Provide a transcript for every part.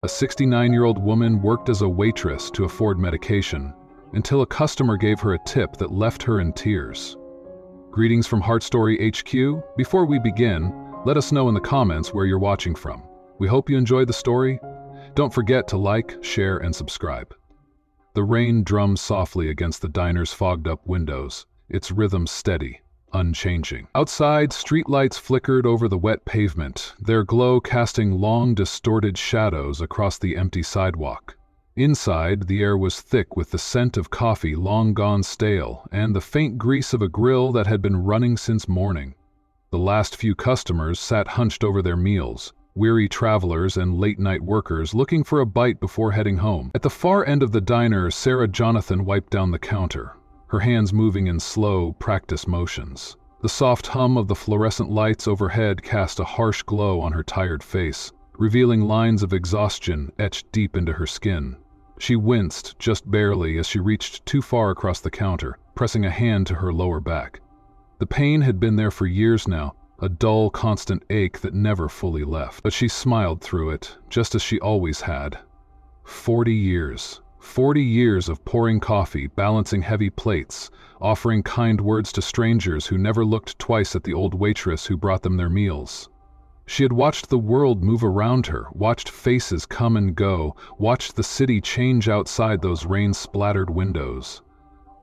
A 69-year-old woman worked as a waitress to afford medication until a customer gave her a tip that left her in tears. Greetings from Heart Story HQ. Before we begin, let us know in the comments where you're watching from. We hope you enjoyed the story. Don't forget to like, share, and subscribe. The rain drums softly against the diner's fogged-up windows, its rhythm steady, unchanging. Outside, streetlights flickered over the wet pavement, their glow casting long, distorted shadows across the empty sidewalk. Inside, the air was thick with the scent of coffee long gone stale and the faint grease of a grill that had been running since morning. The last few customers sat hunched over their meals, weary travelers and late-night workers looking for a bite before heading home. At the far end of the diner, Sarah Jonathan wiped down the counter, her hands moving in slow, practice motions. The soft hum of the fluorescent lights overhead cast a harsh glow on her tired face, revealing lines of exhaustion etched deep into her skin. She winced just barely as she reached too far across the counter, pressing a hand to her lower back. The pain had been there for years now, a dull, constant ache that never fully left. But she smiled through it, just as she always had. 40 years. 40 years of pouring coffee, balancing heavy plates, offering kind words to strangers who never looked twice at the old waitress who brought them their meals. She had watched the world move around her, watched faces come and go, watched the city change outside those rain-splattered windows.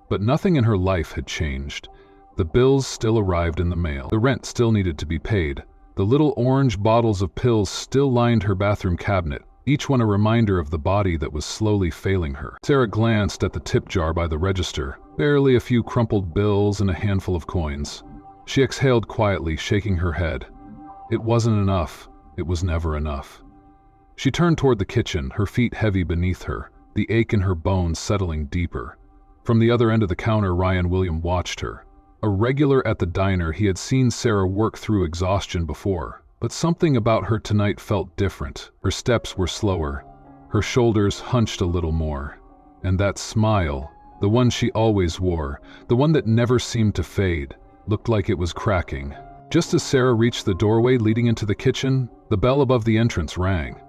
But nothing in her life had changed. The bills still arrived in the mail. The rent still needed to be paid. The little orange bottles of pills still lined her bathroom cabinet, each one a reminder of the body that was slowly failing her. Sarah glanced at the tip jar by the register, barely a few crumpled bills and a handful of coins. She exhaled quietly, shaking her head. It wasn't enough. It was never enough. She turned toward the kitchen, her feet heavy beneath her, the ache in her bones settling deeper. From the other end of the counter, Ryan William watched her. A regular at the diner, he had seen Sarah work through exhaustion before. But something about her tonight felt different. Her steps were slower, her shoulders hunched a little more. And that smile, the one she always wore, the one that never seemed to fade, looked like it was cracking. Just as Sarah reached the doorway leading into the kitchen, the bell above the entrance rang.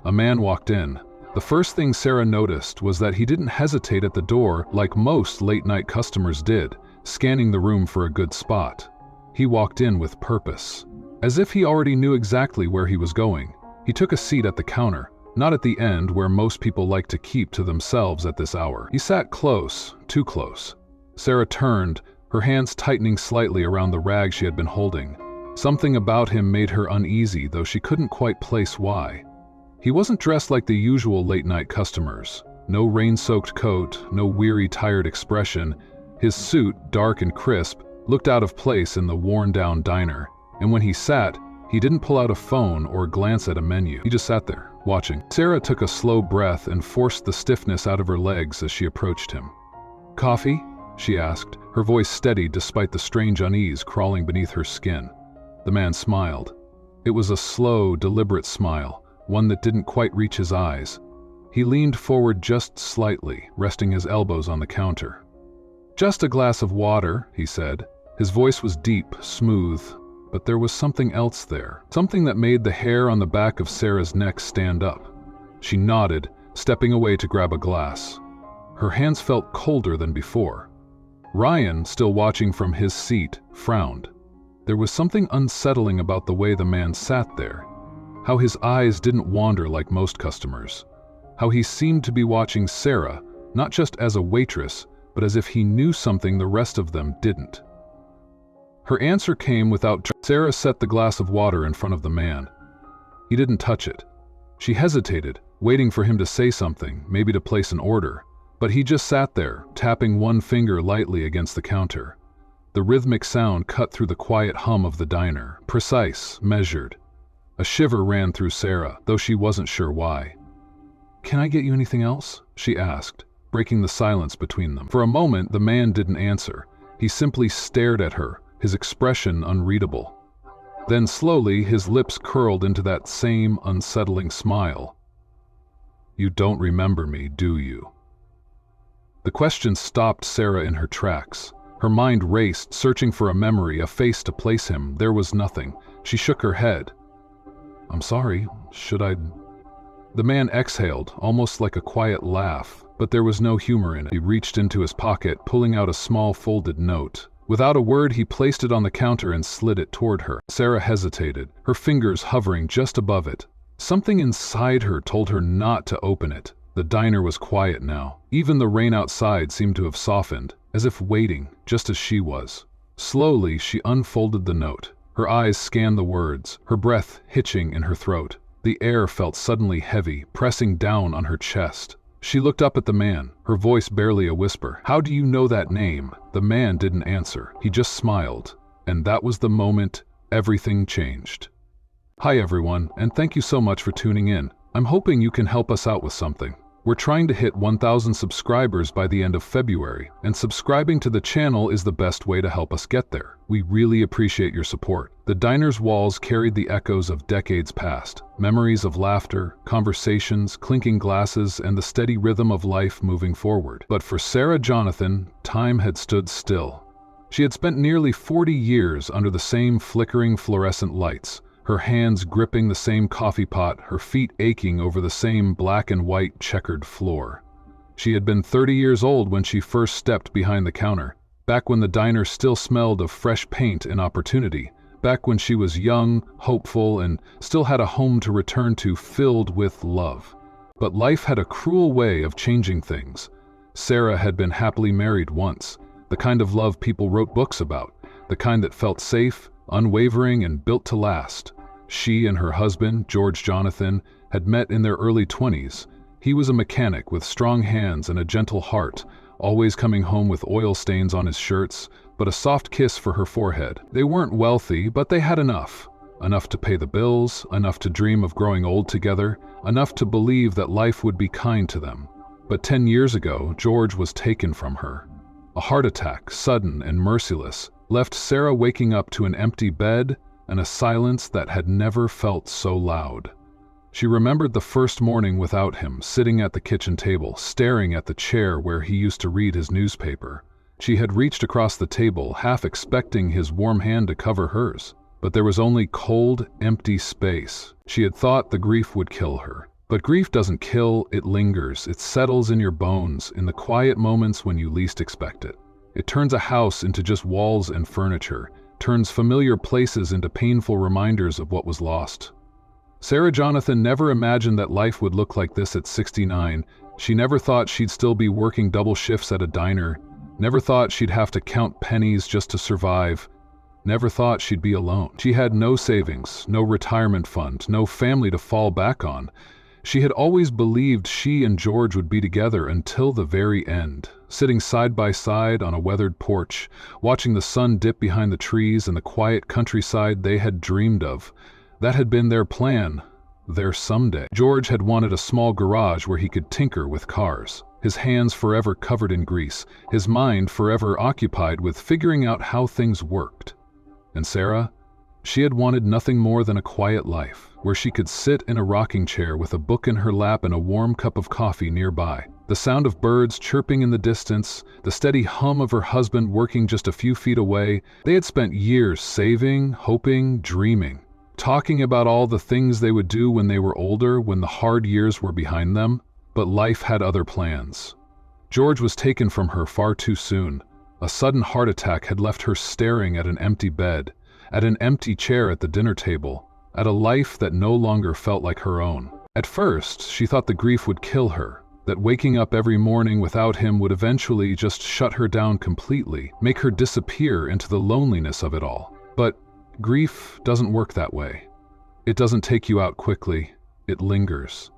A man walked in. The first thing Sarah noticed was that he didn't hesitate at the door like most late-night customers did, scanning the room for a good spot. He walked in with purpose. As if he already knew exactly where he was going, he took a seat at the counter, not at the end where most people like to keep to themselves at this hour. He sat close, too close. Sarah turned, her hands tightening slightly around the rag she had been holding. Something about him made her uneasy, though she couldn't quite place why. He wasn't dressed like the usual late-night customers. No rain-soaked coat, no weary, tired expression. His suit, dark and crisp, looked out of place in the worn-down diner. And when he sat, he didn't pull out a phone or glance at a menu. He just sat there, watching. Sarah took a slow breath and forced the stiffness out of her legs as she approached him. "Coffee?" she asked, her voice steady despite the strange unease crawling beneath her skin. The man smiled. It was a slow, deliberate smile, one that didn't quite reach his eyes. He leaned forward just slightly, resting his elbows on the counter. "Just a glass of water," he said. His voice was deep, smooth, but there was something else there, something that made the hair on the back of Sarah's neck stand up. She nodded, stepping away to grab a glass. Her hands felt colder than before. Ryan, still watching from his seat, frowned. There was something unsettling about the way the man sat there, how his eyes didn't wander like most customers, how he seemed to be watching Sarah, not just as a waitress, but as if he knew something the rest of them didn't. Her answer came without. Sarah set the glass of water in front of the man. He didn't touch it. She hesitated, waiting for him to say something, maybe to place an order, but he just sat there, tapping one finger lightly against the counter. The rhythmic sound cut through the quiet hum of the diner, precise, measured. A shiver ran through Sarah, though she wasn't sure why. "Can I get you anything else?" she asked, breaking the silence between them. For a moment, the man didn't answer. He simply stared at her, his expression unreadable. Then slowly, his lips curled into that same unsettling smile. "You don't remember me, do you?" The question stopped Sarah in her tracks. Her mind raced, searching for a memory, a face to place him. There was nothing. She shook her head. "I'm sorry. Should I..." The man exhaled, almost like a quiet laugh, but there was no humor in it. He reached into his pocket, pulling out a small folded note. Without a word, he placed it on the counter and slid it toward her. Sarah hesitated, her fingers hovering just above it. Something inside her told her not to open it. The diner was quiet now. Even the rain outside seemed to have softened, as if waiting, just as she was. Slowly, she unfolded the note. Her eyes scanned the words, her breath hitching in her throat. The air felt suddenly heavy, pressing down on her chest. She looked up at the man, her voice barely a whisper. "How do you know that name?" The man didn't answer. He just smiled. And that was the moment everything changed. "Hi everyone, and thank you so much for tuning in. I'm hoping you can help us out with something. We're trying to hit 1,000 subscribers by the end of February, and subscribing to the channel is the best way to help us get there. We really appreciate your support." The diner's walls carried the echoes of decades past, memories of laughter, conversations, clinking glasses, and the steady rhythm of life moving forward. But for Sarah Jonathan, time had stood still. She had spent nearly 40 years under the same flickering fluorescent lights, her hands gripping the same coffee pot, her feet aching over the same black and white checkered floor. She had been 30 years old when she first stepped behind the counter, back when the diner still smelled of fresh paint and opportunity, back when she was young, hopeful, and still had a home to return to filled with love. But life had a cruel way of changing things. Sarah had been happily married once, the kind of love people wrote books about, the kind that felt safe, unwavering, and built to last. She and her husband, George Jonathan, had met in their early 20s. He was a mechanic with strong hands and a gentle heart, always coming home with oil stains on his shirts, but a soft kiss for her forehead. They weren't wealthy, but they had enough. Enough to pay the bills, enough to dream of growing old together, enough to believe that life would be kind to them. But 10 years ago, George was taken from her. A heart attack, sudden and merciless, left Sarah waking up to an empty bed and a silence that had never felt so loud. She remembered the first morning without him, sitting at the kitchen table, staring at the chair where he used to read his newspaper. She had reached across the table, half expecting his warm hand to cover hers, but there was only cold, empty space. She had thought the grief would kill her. But grief doesn't kill, it lingers, it settles in your bones, in the quiet moments when you least expect it. It turns a house into just walls and furniture, turns familiar places into painful reminders of what was lost. Sarah Jonathan never imagined that life would look like this at 69. She never thought she'd still be working double shifts at a diner, never thought she'd have to count pennies just to survive, never thought she'd be alone. She had no savings, no retirement fund, no family to fall back on. She had always believed she and George would be together until the very end, sitting side by side on a weathered porch, watching the sun dip behind the trees and the quiet countryside they had dreamed of. That had been their plan, their someday. George had wanted a small garage where he could tinker with cars, his hands forever covered in grease, his mind forever occupied with figuring out how things worked. And Sarah? She had wanted nothing more than a quiet life, where she could sit in a rocking chair with a book in her lap and a warm cup of coffee nearby. The sound of birds chirping in the distance, the steady hum of her husband working just a few feet away. They had spent years saving, hoping, dreaming, talking about all the things they would do when they were older, when the hard years were behind them. But life had other plans. George was taken from her far too soon. A sudden heart attack had left her staring at an empty bed, at an empty chair at the dinner table, at a life that no longer felt like her own. At first, she thought the grief would kill her, that waking up every morning without him would eventually just shut her down completely, make her disappear into the loneliness of it all. But grief doesn't work that way. It doesn't take you out quickly, it lingers.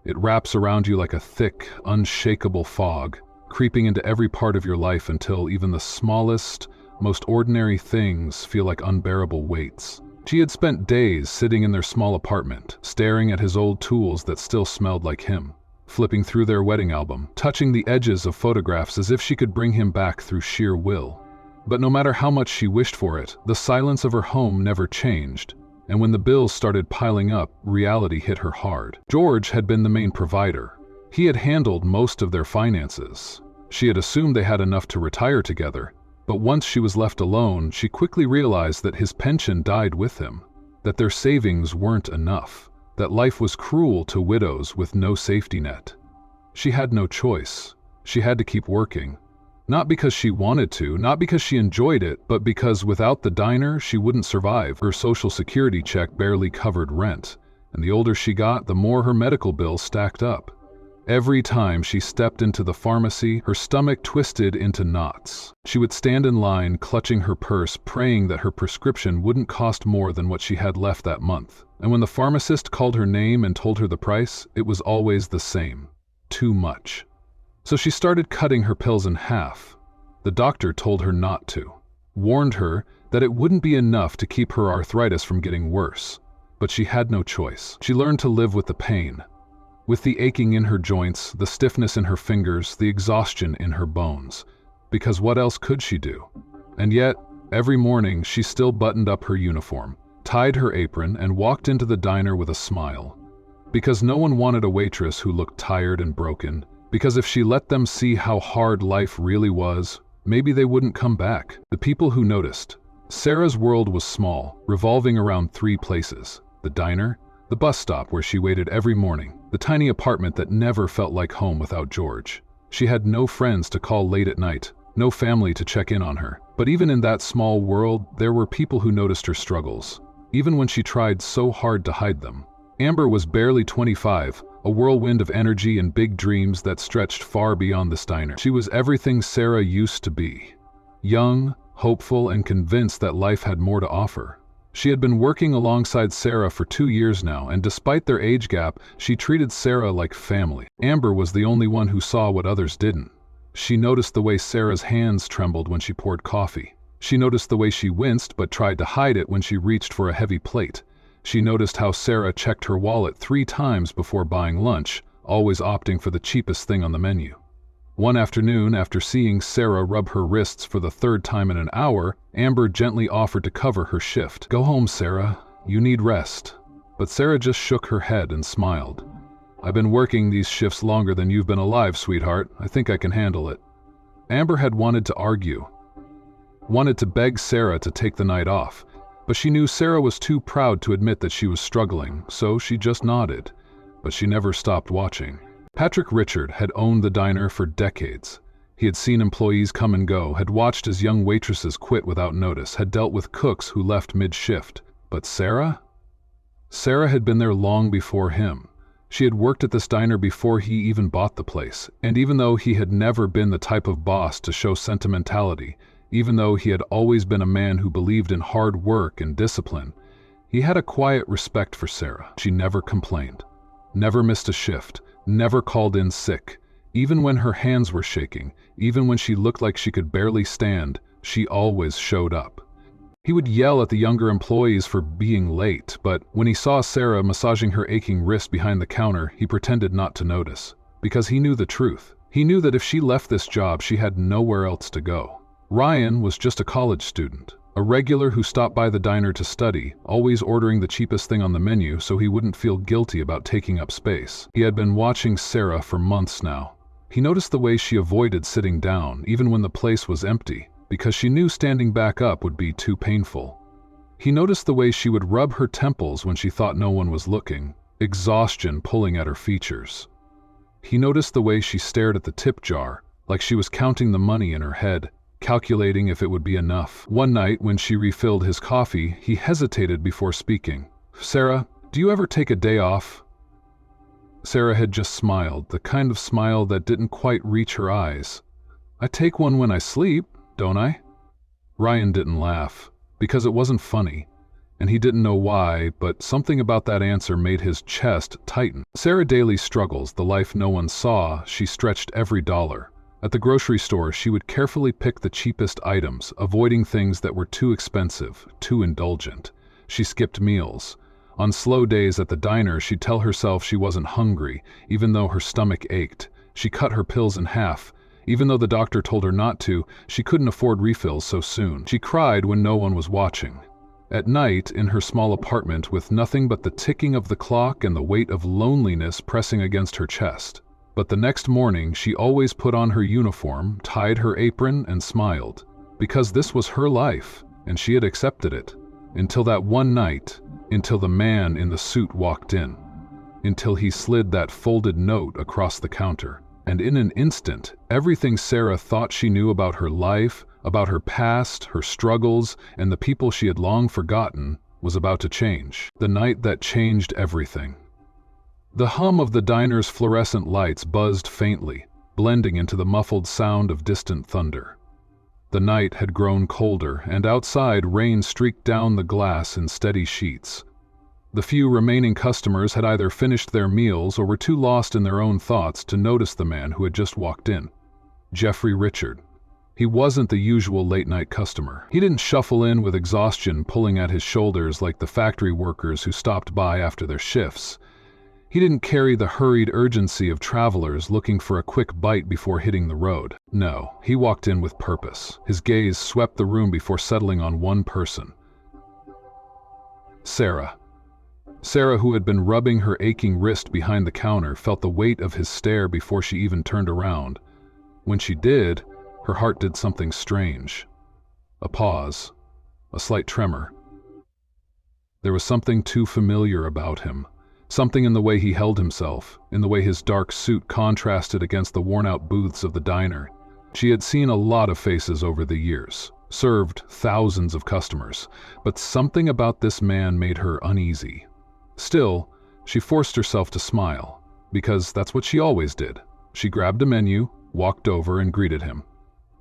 It wraps around you like a thick, unshakable fog, creeping into every part of your life until even the smallest, most ordinary things feel like unbearable weights. She had spent days sitting in their small apartment, staring at his old tools that still smelled like him, flipping through their wedding album, touching the edges of photographs as if she could bring him back through sheer will. But no matter how much she wished for it, the silence of her home never changed, and when the bills started piling up, reality hit her hard. George had been the main provider. He had handled most of their finances. She had assumed they had enough to retire together, but once she was left alone, she quickly realized that his pension died with him, that their savings weren't enough. that life was cruel to widows with no safety net. She had no choice. She had to keep working. Not because she wanted to, not because she enjoyed it, but because without the diner, she wouldn't survive. Her Social Security check barely covered rent, and the older she got, the more her medical bills stacked up. Every time she stepped into the pharmacy, her stomach twisted into knots. She would stand in line, clutching her purse, praying that her prescription wouldn't cost more than what she had left that month. And when the pharmacist called her name and told her the price, it was always the same: too much. So she started cutting her pills in half. The doctor told her not to, warned her that it wouldn't be enough to keep her arthritis from getting worse. But she had no choice. She learned to live with the pain, with the aching in her joints, the stiffness in her fingers, the exhaustion in her bones. Because what else could she do? And yet, every morning she still buttoned up her uniform, tied her apron, and walked into the diner with a smile. Because no one wanted a waitress who looked tired and broken. Because if she let them see how hard life really was, maybe they wouldn't come back. The people who noticed. Sarah's world was small, revolving around three places: the diner, the bus stop where she waited every morning, the tiny apartment that never felt like home without George. She had no friends to call late at night, no family to check in on her. But even in that small world, there were people who noticed her struggles, even when she tried so hard to hide them. Amber was barely 25, a whirlwind of energy and big dreams that stretched far beyond this diner. She was everything Sarah used to be: young, hopeful, and convinced that life had more to offer. She had been working alongside Sarah for 2 years now, and despite their age gap, she treated Sarah like family. Amber was the only one who saw what others didn't. She noticed the way Sarah's hands trembled when she poured coffee. She noticed the way she winced but tried to hide it when she reached for a heavy plate. She noticed how Sarah checked her wallet 3 times before buying lunch, always opting for the cheapest thing on the menu. One afternoon, after seeing Sarah rub her wrists for the 3rd time in an hour, Amber gently offered to cover her shift. "Go home, Sarah. You need rest." But Sarah just shook her head and smiled. "I've been working these shifts longer than you've been alive, sweetheart. I think I can handle it." Amber had wanted to argue, wanted to beg Sarah to take the night off, but she knew Sarah was too proud to admit that she was struggling, so she just nodded. But she never stopped watching. Patrick Richard had owned the diner for decades. He had seen employees come and go, had watched as young waitresses quit without notice, had dealt with cooks who left mid-shift. But Sarah? Sarah had been there long before him. She had worked at this diner before he even bought the place, and even though he had never been the type of boss to show sentimentality, even though he had always been a man who believed in hard work and discipline, he had a quiet respect for Sarah. She never complained, never missed a shift, never called in sick. Even when her hands were shaking, even when she looked like she could barely stand, she always showed up. He would yell at the younger employees for being late, but when he saw Sarah massaging her aching wrist behind the counter, he pretended not to notice. Because he knew the truth. He knew that if she left this job, she had nowhere else to go. Ryan was just a college student, a regular who stopped by the diner to study, always ordering the cheapest thing on the menu so he wouldn't feel guilty about taking up space. He had been watching Sarah for months now. He noticed the way she avoided sitting down, even when the place was empty, because she knew standing back up would be too painful. He noticed the way she would rub her temples when she thought no one was looking, exhaustion pulling at her features. He noticed the way she stared at the tip jar, like she was counting the money in her head, calculating if it would be enough. One night, when she refilled his coffee, he hesitated before speaking. "Sarah, do you ever take a day off?" Sarah had just smiled, the kind of smile that didn't quite reach her eyes. "I take one when I sleep, don't I?" Ryan didn't laugh, because it wasn't funny, and he didn't know why, but something about that answer made his chest tighten. Sarah Daly's struggles, the life no one saw, she stretched every dollar. At the grocery store, she would carefully pick the cheapest items, avoiding things that were too expensive, too indulgent. She skipped meals. On slow days at the diner, she'd tell herself she wasn't hungry, even though her stomach ached. She cut her pills in half. Even though the doctor told her not to, she couldn't afford refills so soon. She cried when no one was watching. At night, in her small apartment, with nothing but the ticking of the clock and the weight of loneliness pressing against her chest. But the next morning, she always put on her uniform, tied her apron, and smiled. Because this was her life, and she had accepted it. Until that one night, until the man in the suit walked in. until he slid that folded note across the counter. And in an instant, everything Sarah thought she knew about her life, about her past, her struggles, and the people she had long forgotten, was about to change. The night that changed everything. The hum of the diner's fluorescent lights buzzed faintly, blending into the muffled sound of distant thunder. The night had grown colder, and outside rain streaked down the glass in steady sheets. The few remaining customers had either finished their meals or were too lost in their own thoughts to notice the man who had just walked in. Jeffrey Richard. He wasn't the usual late-night customer. He didn't shuffle in with exhaustion pulling at his shoulders like the factory workers who stopped by after their shifts. He didn't carry the hurried urgency of travelers looking for a quick bite before hitting the road. No, he walked in with purpose. His gaze swept the room before settling on one person. Sarah. Sarah, who had been rubbing her aching wrist behind the counter, felt the weight of his stare before she even turned around. When she did, her heart did something strange. A pause, a slight tremor. There was something too familiar about him. Something in the way he held himself, in the way his dark suit contrasted against the worn-out booths of the diner. She had seen a lot of faces over the years, served thousands of customers, but something about this man made her uneasy. Still, she forced herself to smile, because that's what she always did. She grabbed a menu, walked over, and greeted him.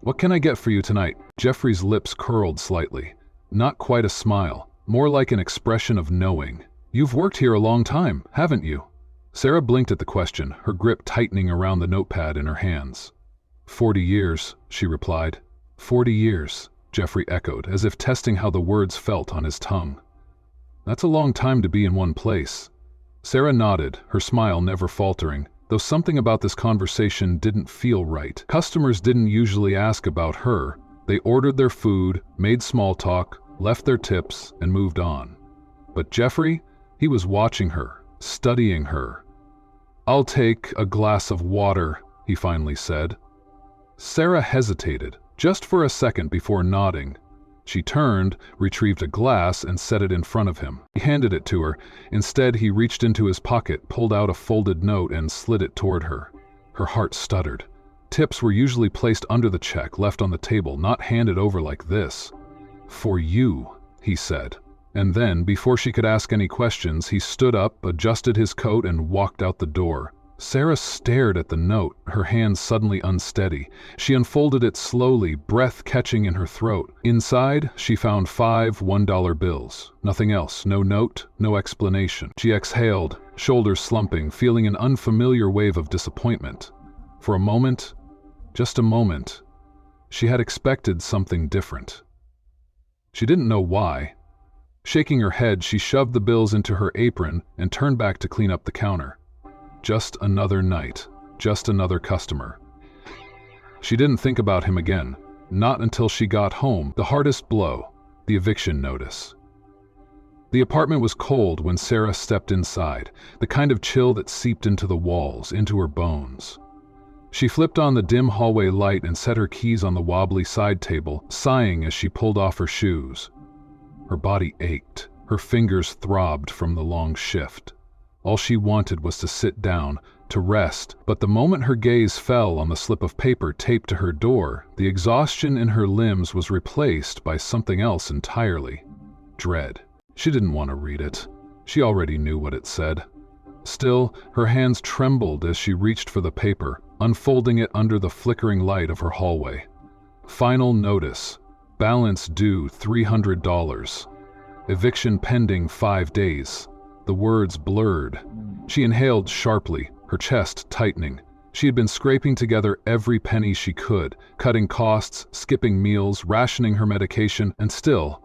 "What can I get for you tonight?" Jeffrey's lips curled slightly. Not quite a smile, more like an expression of knowing. "You've worked here a long time, haven't you?" Sarah blinked at the question, her grip tightening around the notepad in her hands. 40 years, she replied. 40 years, Jeffrey echoed, as if testing how the words felt on his tongue. That's a long time to be in one place. Sarah nodded, her smile never faltering, though something about this conversation didn't feel right. Customers didn't usually ask about her. They ordered their food, made small talk, left their tips, and moved on. But Jeffrey, he was watching her, studying her. "I'll take a glass of water," he finally said. Sarah hesitated, just for a second before nodding. She turned, retrieved a glass, and set it in front of him. He handed it to her. Instead, he reached into his pocket, pulled out a folded note, and slid it toward her. Her heart stuttered. Tips were usually placed under the check, left on the table, not handed over like this. "For you," he said. And then, before she could ask any questions, he stood up, adjusted his coat, and walked out the door. Sarah stared at the note, her hands suddenly unsteady. She unfolded it slowly, breath catching in her throat. Inside, she found 5 $1 bills. Nothing else, no note, no explanation. She exhaled, shoulders slumping, feeling an unfamiliar wave of disappointment. For a moment, just a moment, she had expected something different. She didn't know why. Shaking her head, she shoved the bills into her apron and turned back to clean up the counter. Just another night, just another customer. She didn't think about him again, not until she got home. The hardest blow, the eviction notice. The apartment was cold when Sarah stepped inside, the kind of chill that seeped into the walls, into her bones. She flipped on the dim hallway light and set her keys on the wobbly side table, sighing as she pulled off her shoes. Her body ached, her fingers throbbed from the long shift. All she wanted was to sit down, to rest, but the moment her gaze fell on the slip of paper taped to her door, the exhaustion in her limbs was replaced by something else entirely. Dread. She didn't want to read it. She already knew what it said. Still, her hands trembled as she reached for the paper, unfolding it under the flickering light of her hallway. Final notice. Balance due $300. Eviction pending 5 days. The words blurred. She inhaled sharply, her chest tightening. She had been scraping together every penny she could, cutting costs, skipping meals, rationing her medication, and still,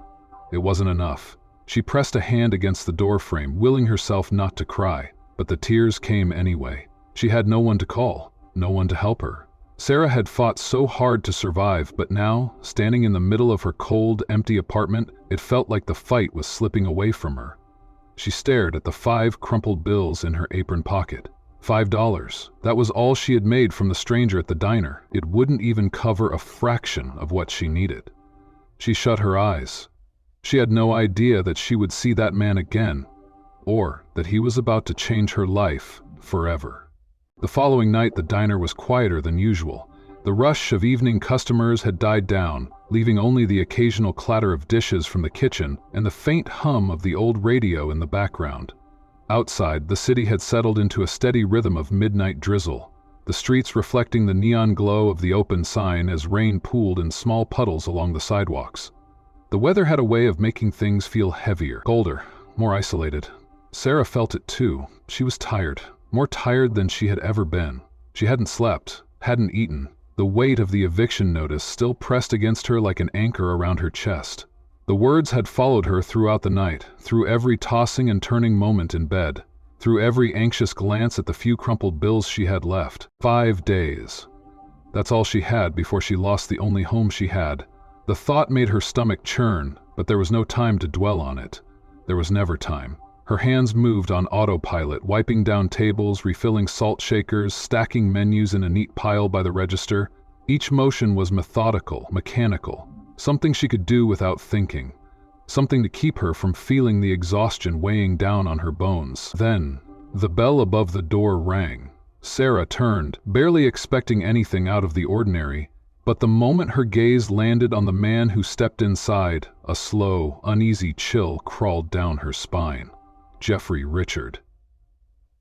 it wasn't enough. She pressed a hand against the doorframe, willing herself not to cry, but the tears came anyway. She had no one to call, no one to help her. Sarah had fought so hard to survive, but now, standing in the middle of her cold, empty apartment, it felt like the fight was slipping away from her. She stared at the 5 crumpled bills in her apron pocket. $5. That was all she had made from the stranger at the diner. It wouldn't even cover a fraction of what she needed. She shut her eyes. She had no idea that she would see that man again. or that he was about to change her life forever. The following night, the diner was quieter than usual. The rush of evening customers had died down, leaving only the occasional clatter of dishes from the kitchen and the faint hum of the old radio in the background. Outside, the city had settled into a steady rhythm of midnight drizzle, the streets reflecting the neon glow of the open sign as rain pooled in small puddles along the sidewalks. The weather had a way of making things feel heavier, colder, more isolated. Sarah felt it too. She was tired, more tired than she had ever been. She hadn't slept, hadn't eaten. The weight of the eviction notice still pressed against her like an anchor around her chest. The words had followed her throughout the night, through every tossing and turning moment in bed, through every anxious glance at the few crumpled bills she had left. 5 days. That's all she had before she lost the only home she had. The thought made her stomach churn, but there was no time to dwell on it. There was never time. Her hands moved on autopilot, wiping down tables, refilling salt shakers, stacking menus in a neat pile by the register. Each motion was methodical, mechanical, something she could do without thinking, something to keep her from feeling the exhaustion weighing down on her bones. Then, the bell above the door rang. Sarah turned, barely expecting anything out of the ordinary, but the moment her gaze landed on the man who stepped inside, a slow, uneasy chill crawled down her spine. Jeffrey Richard.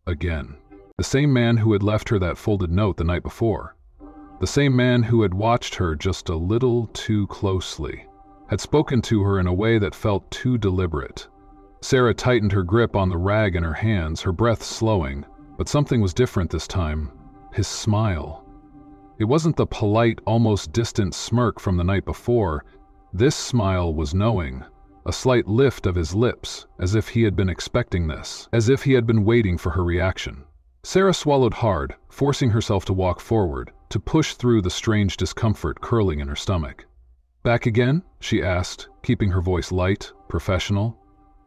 Again. The same man who had left her that folded note the night before. The same man who had watched her just a little too closely, had spoken to her in a way that felt too deliberate. Sarah tightened her grip on the rag in her hands, her breath slowing, but something was different this time. His smile. It wasn't the polite, almost distant smirk from the night before. This smile was knowing. A slight lift of his lips, as if he had been expecting this, as if he had been waiting for her reaction. Sarah swallowed hard, forcing herself to walk forward, to push through the strange discomfort curling in her stomach. "Back again?" she asked, keeping her voice light, professional.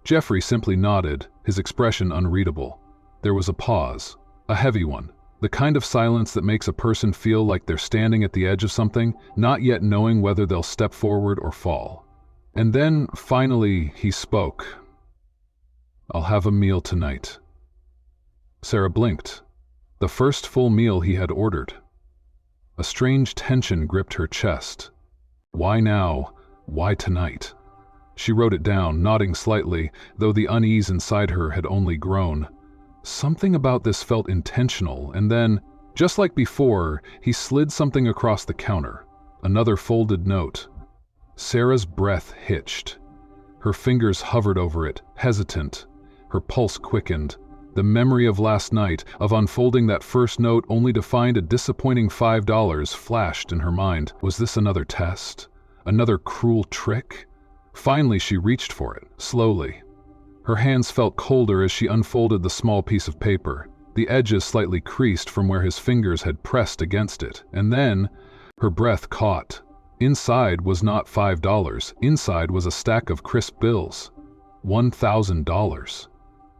Jeffrey simply nodded, his expression unreadable. There was a pause, a heavy one, the kind of silence that makes a person feel like they're standing at the edge of something, not yet knowing whether they'll step forward or fall. And then, finally, he spoke. "I'll have a meal tonight." Sarah blinked. The first full meal he had ordered. A strange tension gripped her chest. Why now? Why tonight? She wrote it down, nodding slightly, though the unease inside her had only grown. Something about this felt intentional, and then, just like before, he slid something across the counter. Another folded note. Sarah's breath hitched. Her fingers hovered over it, hesitant. Her pulse quickened. The memory of last night, of unfolding that first note only to find a disappointing $5, flashed in her mind. Was this another test? Another cruel trick? Finally, she reached for it, slowly. Her hands felt colder as she unfolded the small piece of paper, the edges slightly creased from where his fingers had pressed against it. And then, her breath caught. Inside was not $5. Inside was a stack of crisp bills. $1,000.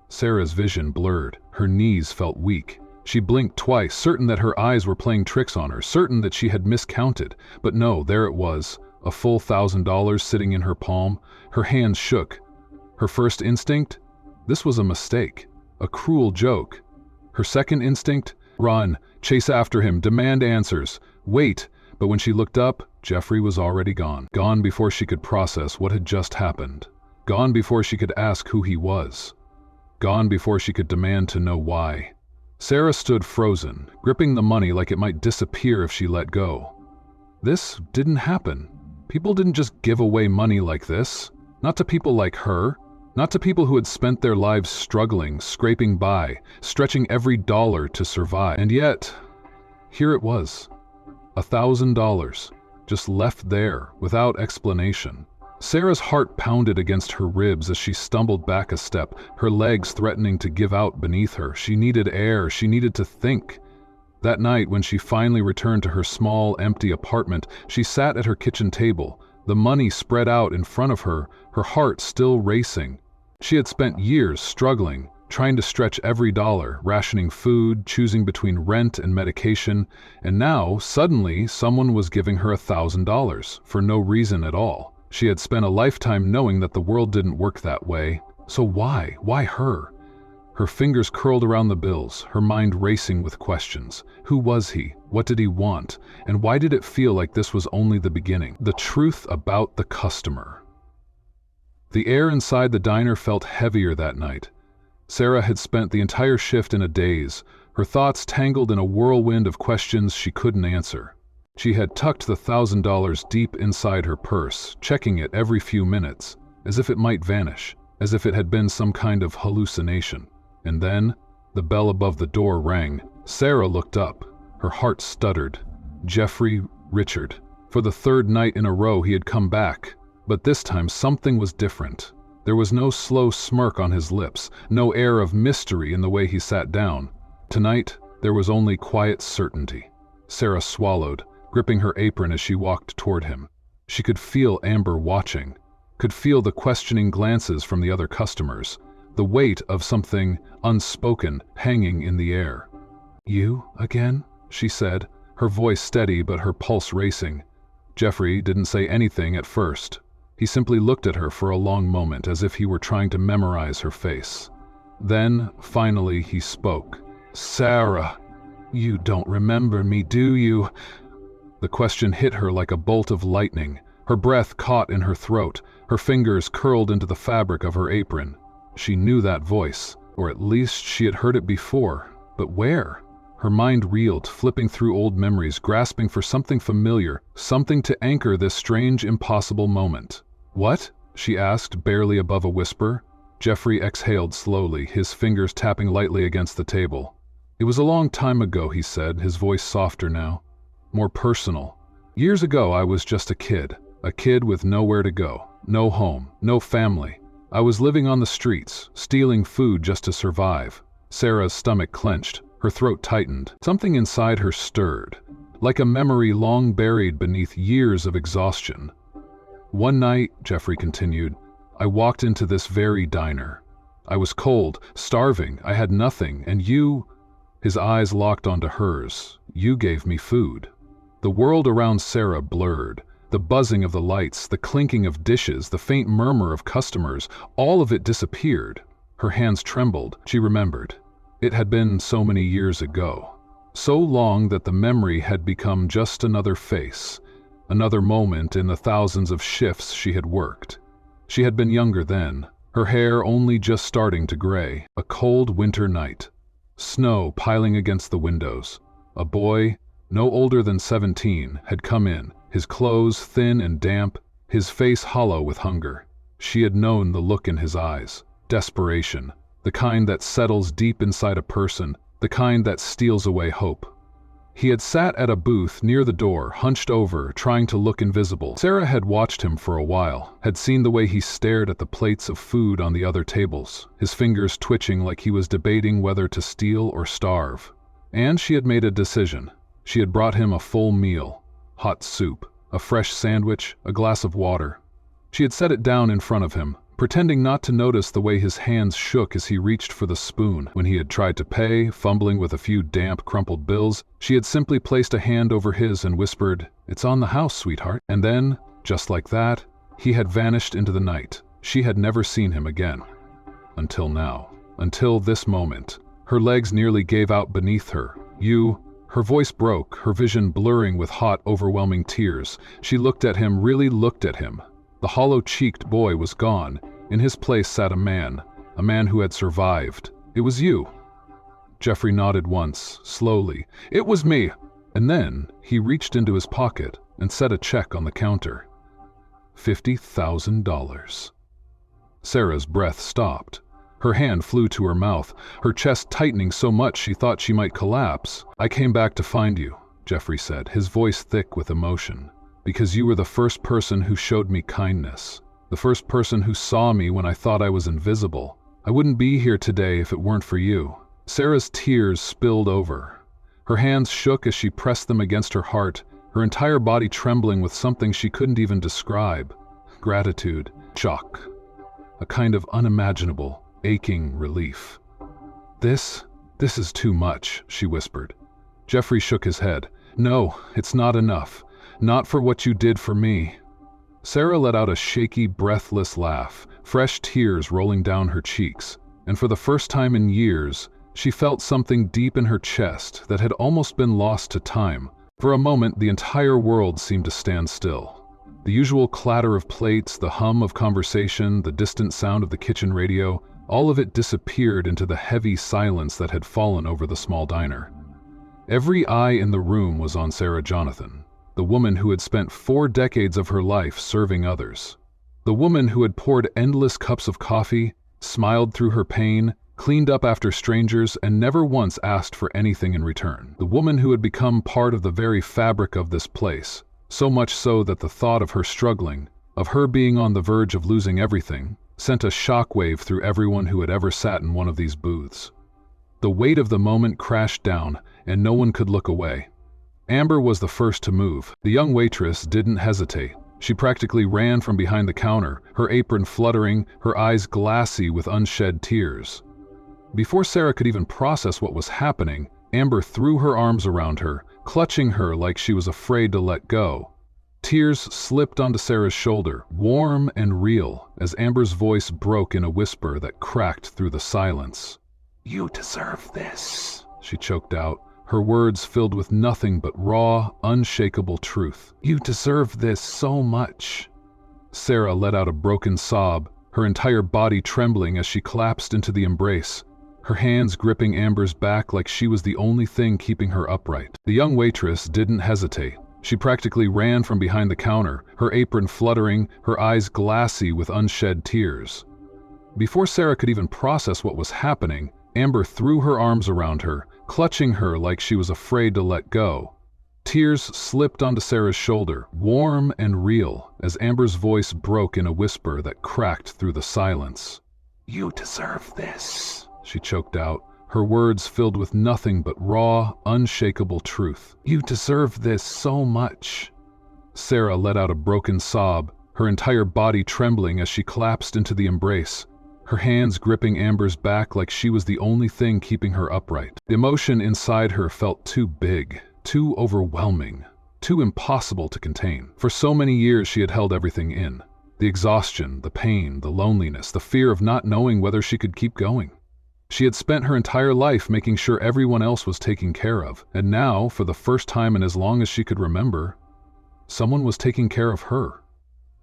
Sarah's vision blurred. Her knees felt weak. She blinked twice, certain that her eyes were playing tricks on her, certain that she had miscounted. But no, there it was, a full $1,000 sitting in her palm. Her hands shook. Her first instinct? This was a mistake, a cruel joke. Her second instinct? Run, chase after him, demand answers. Wait, but when she looked up, Jeffrey was already gone. Gone before she could process what had just happened. Gone before she could ask who he was. Gone before she could demand to know why. Sarah stood frozen, gripping the money like it might disappear if she let go. This didn't happen. People didn't just give away money like this. Not to people like her. Not to people who had spent their lives struggling, scraping by, stretching every dollar to survive. And yet, here it was. $1,000, just left there, without explanation. Sarah's heart pounded against her ribs as she stumbled back a step, her legs threatening to give out beneath her. She needed air, she needed to think. That night, when she finally returned to her small, empty apartment, she sat at her kitchen table, the money spread out in front of her, her heart still racing. She had spent years struggling, trying to stretch every dollar, rationing food, choosing between rent and medication, and now, suddenly, someone was giving her $1,000, for no reason at all. She had spent a lifetime knowing that the world didn't work that way. So why? Why her? Her fingers curled around the bills, her mind racing with questions. Who was he? What did he want? And why did it feel like this was only the beginning? The truth about the customer. The air inside the diner felt heavier that night. Sarah had spent the entire shift in a daze, her thoughts tangled in a whirlwind of questions she couldn't answer. She had tucked the $1,000 deep inside her purse, checking it every few minutes, as if it might vanish, as if it had been some kind of hallucination. And then, the bell above the door rang. Sarah looked up. Her heart stuttered. Jeffrey Richard. For the third night in a row he had come back, but this time something was different. There was no slow smirk on his lips, no air of mystery in the way he sat down. Tonight, there was only quiet certainty. Sarah swallowed, gripping her apron as she walked toward him. She could feel Amber watching, could feel the questioning glances from the other customers, the weight of something unspoken hanging in the air. "You again?" she said, her voice steady but her pulse racing. Jeffrey didn't say anything at first. He simply looked at her for a long moment as if he were trying to memorize her face. Then, finally, he spoke. "Sarah, you don't remember me, do you?" The question hit her like a bolt of lightning. Her breath caught in her throat, her fingers curled into the fabric of her apron. She knew that voice, or at least she had heard it before, but where? Her mind reeled, flipping through old memories, grasping for something familiar, something to anchor this strange, impossible moment. "What?" she asked, barely above a whisper. Jeffrey exhaled slowly, his fingers tapping lightly against the table. "It was a long time ago," he said, his voice softer now, more personal. "Years ago I was just a kid with nowhere to go, no home, no family. I was living on the streets, stealing food just to survive." Sarah's stomach clenched, her throat tightened. Something inside her stirred, like a memory long buried beneath years of exhaustion. "One night," Jeffrey continued, "I walked into this very diner. I was cold, starving, I had nothing, and you—" His eyes locked onto hers. "You gave me food." The world around Sarah blurred. The buzzing of the lights, the clinking of dishes, the faint murmur of customers, all of it disappeared. Her hands trembled. She remembered. It had been so many years ago. So long that the memory had become just another face, another moment in the thousands of shifts she had worked. She had been younger then, her hair only just starting to gray. A cold winter night. Snow piling against the windows. A boy, no older than 17, had come in, his clothes thin and damp, his face hollow with hunger. She had known the look in his eyes. Desperation. The kind that settles deep inside a person, the kind that steals away hope. He had sat at a booth near the door, hunched over, trying to look invisible. Sarah had watched him for a while, had seen the way he stared at the plates of food on the other tables, his fingers twitching like he was debating whether to steal or starve. And she had made a decision. She had brought him a full meal. Hot soup, a fresh sandwich, a glass of water. She had set it down in front of him, pretending not to notice the way his hands shook as he reached for the spoon. When he had tried to pay, fumbling with a few damp, crumpled bills, she had simply placed a hand over his and whispered, "It's on the house, sweetheart." And then, just like that, he had vanished into the night. She had never seen him again. Until now. Until this moment. Her legs nearly gave out beneath her. Her voice broke, her vision blurring with hot, overwhelming tears. She looked at him, really looked at him. The hollow-cheeked boy was gone. In his place sat a man who had survived. "It was you." Jeffrey nodded once, slowly. "It was me." And then he reached into his pocket and set a check on the counter. $50,000. Sarah's breath stopped. Her hand flew to her mouth, her chest tightening so much she thought she might collapse. "I came back to find you," Jeffrey said, his voice thick with emotion, "because you were the first person who showed me kindness, the first person who saw me when I thought I was invisible. I wouldn't be here today if it weren't for you." Sarah's tears spilled over. Her hands shook as she pressed them against her heart, her entire body trembling with something she couldn't even describe. Gratitude, shock, a kind of unimaginable, aching relief. This is too much," she whispered. Jeffrey shook his head. "No, it's not enough. Not for what you did for me." Sarah let out a shaky, breathless laugh, fresh tears rolling down her cheeks. and for the first time in years, she felt something deep in her chest that had almost been lost to time. For a moment, the entire world seemed to stand still. The usual clatter of plates, the hum of conversation, the distant sound of the kitchen radio, all of it disappeared into the heavy silence that had fallen over the small diner. Every eye in the room was on Sarah Jonathan, the woman who had spent 4 decades of her life serving others. The woman who had poured endless cups of coffee, smiled through her pain, cleaned up after strangers, and never once asked for anything in return. The woman who had become part of the very fabric of this place, so much so that the thought of her struggling, of her being on the verge of losing everything, sent a shockwave through everyone who had ever sat in one of these booths. The weight of the moment crashed down, and no one could look away. Amber was the first to move. The young waitress didn't hesitate. She practically ran from behind the counter, her apron fluttering, her eyes glassy with unshed tears. Before Sarah could even process what was happening, Amber threw her arms around her, clutching her like she was afraid to let go. Tears slipped onto Sarah's shoulder, warm and real, as Amber's voice broke in a whisper that cracked through the silence. "You deserve this," she choked out, her words filled with nothing but raw, unshakable truth. "You deserve this so much." Sarah let out a broken sob, her entire body trembling as she collapsed into the embrace, her hands gripping Amber's back like she was the only thing keeping her upright. The young waitress didn't hesitate. She practically ran from behind the counter, her apron fluttering, her eyes glassy with unshed tears. Before Sarah could even process what was happening, Amber threw her arms around her, clutching her like she was afraid to let go. Tears slipped onto Sarah's shoulder, warm and real, as Amber's voice broke in a whisper that cracked through the silence. "You deserve this," she choked out, her words filled with nothing but raw, unshakable truth. "You deserve this so much." Sarah let out a broken sob, her entire body trembling as she collapsed into the embrace, her hands gripping Amber's back like she was the only thing keeping her upright. The emotion inside her felt too big, too overwhelming, too impossible to contain. For so many years she had held everything in. The exhaustion, the pain, the loneliness, the fear of not knowing whether she could keep going. She had spent her entire life making sure everyone else was taken care of, and now, for the first time in as long as she could remember, someone was taking care of her.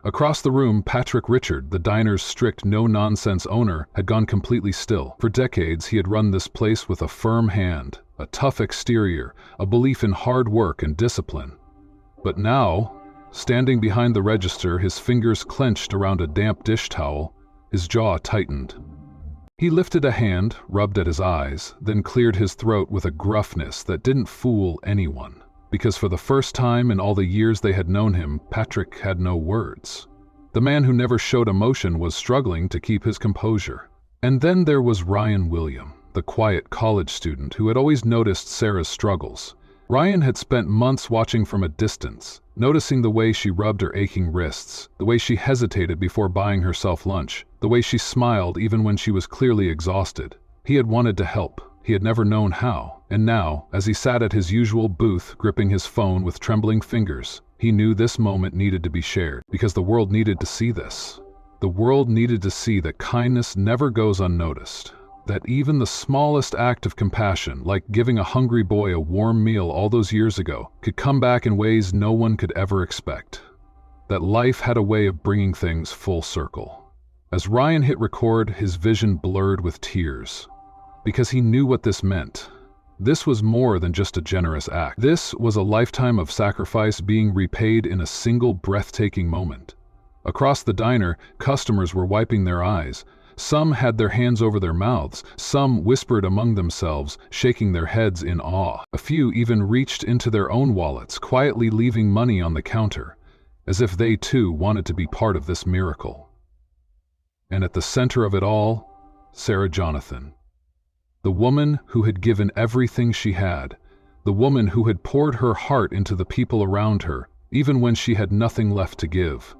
Across the room, Patrick Richard, the diner's strict no-nonsense owner, had gone completely still. For decades, he had run this place with a firm hand, a tough exterior, a belief in hard work and discipline. But now, standing behind the register, his fingers clenched around a damp dish towel, his jaw tightened. He lifted a hand, rubbed at his eyes, then cleared his throat with a gruffness that didn't fool anyone. Because for the first time in all the years they had known him, Patrick had no words. The man who never showed emotion was struggling to keep his composure. And then there was Ryan William, the quiet college student who had always noticed Sarah's struggles. Ryan had spent months watching from a distance, noticing the way she rubbed her aching wrists, the way she hesitated before buying herself lunch, the way she smiled even when she was clearly exhausted. He had wanted to help. He had never known how. And now, as he sat at his usual booth, gripping his phone with trembling fingers, he knew this moment needed to be shared, because the world needed to see this. The world needed to see that kindness never goes unnoticed, that even the smallest act of compassion, like giving a hungry boy a warm meal all those years ago, could come back in ways no one could ever expect. That life had a way of bringing things full circle. As Ryan hit record, his vision blurred with tears, because he knew what this meant. This was more than just a generous act. This was a lifetime of sacrifice being repaid in a single breathtaking moment. Across the diner, customers were wiping their eyes. Some had their hands over their mouths. Some whispered among themselves, shaking their heads in awe. A few even reached into their own wallets, quietly leaving money on the counter, as if they too wanted to be part of this miracle. And at the center of it all, Sarah Jonathan. The woman who had given everything she had, the woman who had poured her heart into the people around her, even when she had nothing left to give.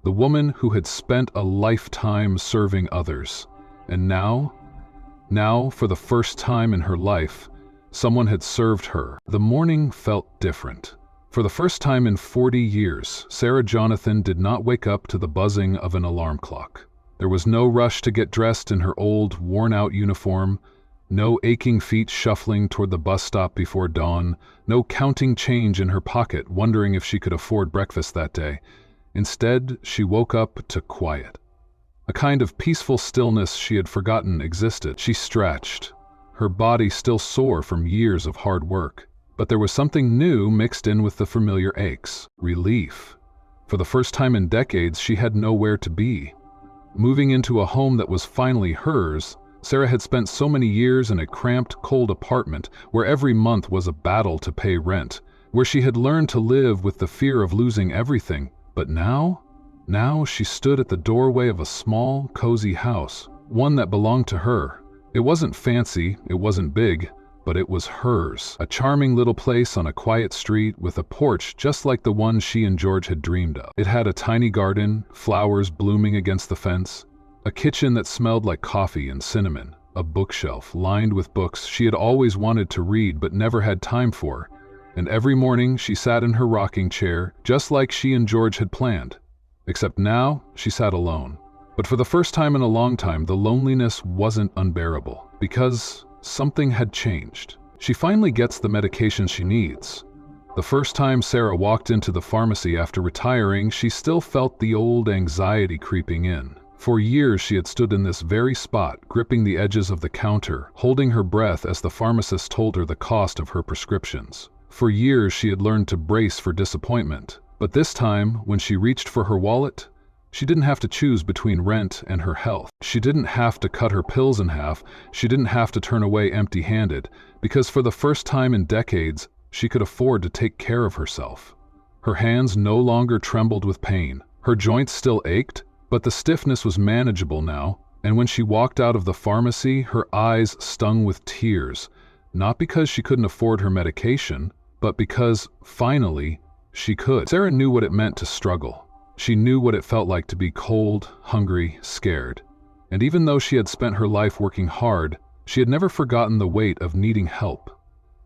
The woman who had spent a lifetime serving others. And now, for the first time in her life, someone had served her. The morning felt different. For the first time in 40 years, Sarah Jonathan did not wake up to the buzzing of an alarm clock. There was no rush to get dressed in her old, worn-out uniform, no aching feet shuffling toward the bus stop before dawn, no counting change in her pocket, wondering if she could afford breakfast that day. Instead, she woke up to quiet. A kind of peaceful stillness she had forgotten existed. She stretched, her body still sore from years of hard work. But there was something new mixed in with the familiar aches. Relief. For the first time in decades, she had nowhere to be. Moving into a home that was finally hers, Sarah had spent so many years in a cramped, cold apartment where every month was a battle to pay rent, where she had learned to live with the fear of losing everything. But now she stood at the doorway of a small, cozy house, one that belonged to her. It wasn't fancy, it wasn't big, but it was hers. A charming little place on a quiet street with a porch just like the one she and George had dreamed of. It had a tiny garden, flowers blooming against the fence, a kitchen that smelled like coffee and cinnamon, a bookshelf lined with books she had always wanted to read but never had time for, and every morning she sat in her rocking chair just like she and George had planned. Except now, she sat alone. But for the first time in a long time, the loneliness wasn't unbearable, because something had changed. She finally gets the medication she needs. The first time Sarah walked into the pharmacy after retiring, she still felt the old anxiety creeping in. For years she had stood in this very spot, gripping the edges of the counter, holding her breath as the pharmacist told her the cost of her prescriptions. For years she had learned to brace for disappointment. But this time, when she reached for her wallet, she didn't have to choose between rent and her health. She didn't have to cut her pills in half. She didn't have to turn away empty-handed, because for the first time in decades, she could afford to take care of herself. Her hands no longer trembled with pain. Her joints still ached, but the stiffness was manageable now, and when she walked out of the pharmacy, her eyes stung with tears, not because she couldn't afford her medication, but because, finally, she could. Sarah knew what it meant to struggle. She knew what it felt like to be cold, hungry, scared. And even though she had spent her life working hard, she had never forgotten the weight of needing help.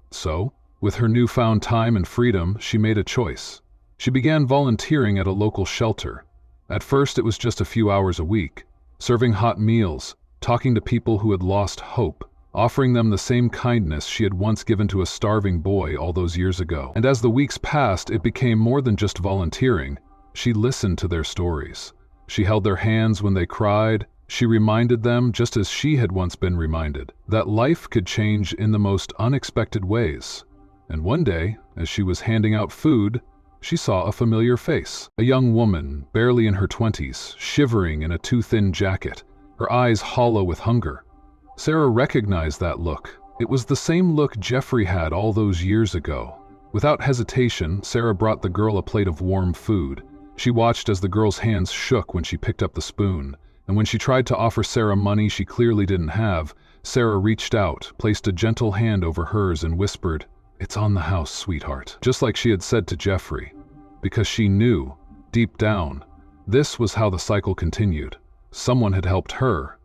So, with her newfound time and freedom, she made a choice. She began volunteering at a local shelter. At first, it was just a few hours a week, serving hot meals, talking to people who had lost hope, offering them the same kindness she had once given to a starving boy all those years ago. And as the weeks passed, it became more than just volunteering. She listened to their stories. She held their hands when they cried. She reminded them, just as she had once been reminded, that life could change in the most unexpected ways. And one day, as she was handing out food, she saw a familiar face. A young woman, barely in her 20s, shivering in a too-thin jacket, her eyes hollow with hunger. Sarah recognized that look. It was the same look Jeffrey had all those years ago. Without hesitation, Sarah brought the girl a plate of warm food. She watched as the girl's hands shook when she picked up the spoon, and when she tried to offer Sarah money she clearly didn't have, Sarah reached out, placed a gentle hand over hers and whispered, "It's on the house, sweetheart," just like she had said to Jeffrey. Because she knew, deep down, this was how the cycle continued. Someone had helped her.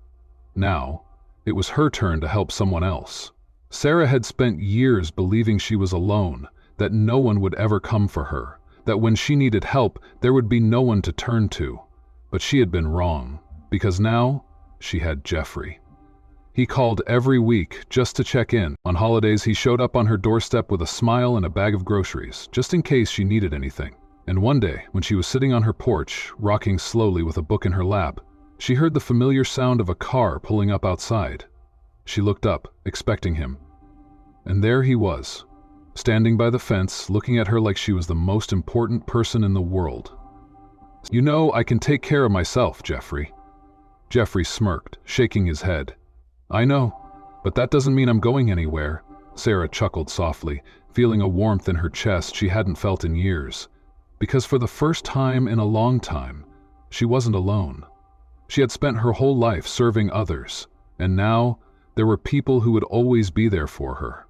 Now, it was her turn to help someone else. Sarah had spent years believing she was alone, that no one would ever come for her, that when she needed help, there would be no one to turn to. But she had been wrong, because now she had Jeffrey. He called every week just to check in. On holidays, he showed up on her doorstep with a smile and a bag of groceries, just in case she needed anything. And one day, when she was sitting on her porch, rocking slowly with a book in her lap, she heard the familiar sound of a car pulling up outside. She looked up, expecting him. And there he was, standing by the fence, looking at her like she was the most important person in the world. "You know, I can take care of myself, Jeffrey." Jeffrey smirked, shaking his head. "I know, but that doesn't mean I'm going anywhere." Sarah chuckled softly, feeling a warmth in her chest she hadn't felt in years. Because for the first time in a long time, she wasn't alone. She had spent her whole life serving others, and now there were people who would always be there for her.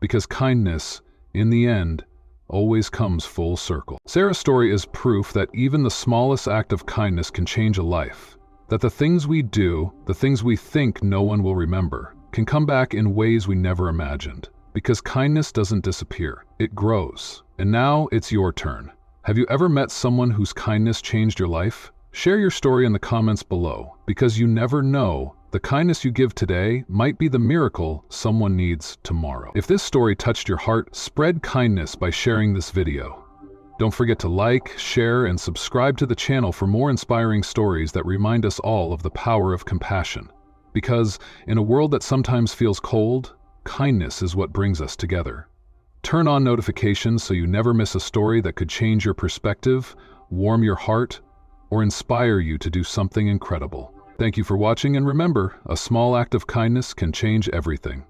Because kindness, in the end, always comes full circle. Sarah's story is proof that even the smallest act of kindness can change a life. That the things we do, the things we think no one will remember, can come back in ways we never imagined. Because kindness doesn't disappear, it grows. And now it's your turn. Have you ever met someone whose kindness changed your life? Share your story in the comments below, because you never know, the kindness you give today might be the miracle someone needs tomorrow. If this story touched your heart, spread kindness by sharing this video. Don't forget to like, share, and subscribe to the channel for more inspiring stories that remind us all of the power of compassion. Because in a world that sometimes feels cold, kindness is what brings us together. Turn on notifications so you never miss a story that could change your perspective, warm your heart, or inspire you to do something incredible. Thank you for watching, and remember, a small act of kindness can change everything.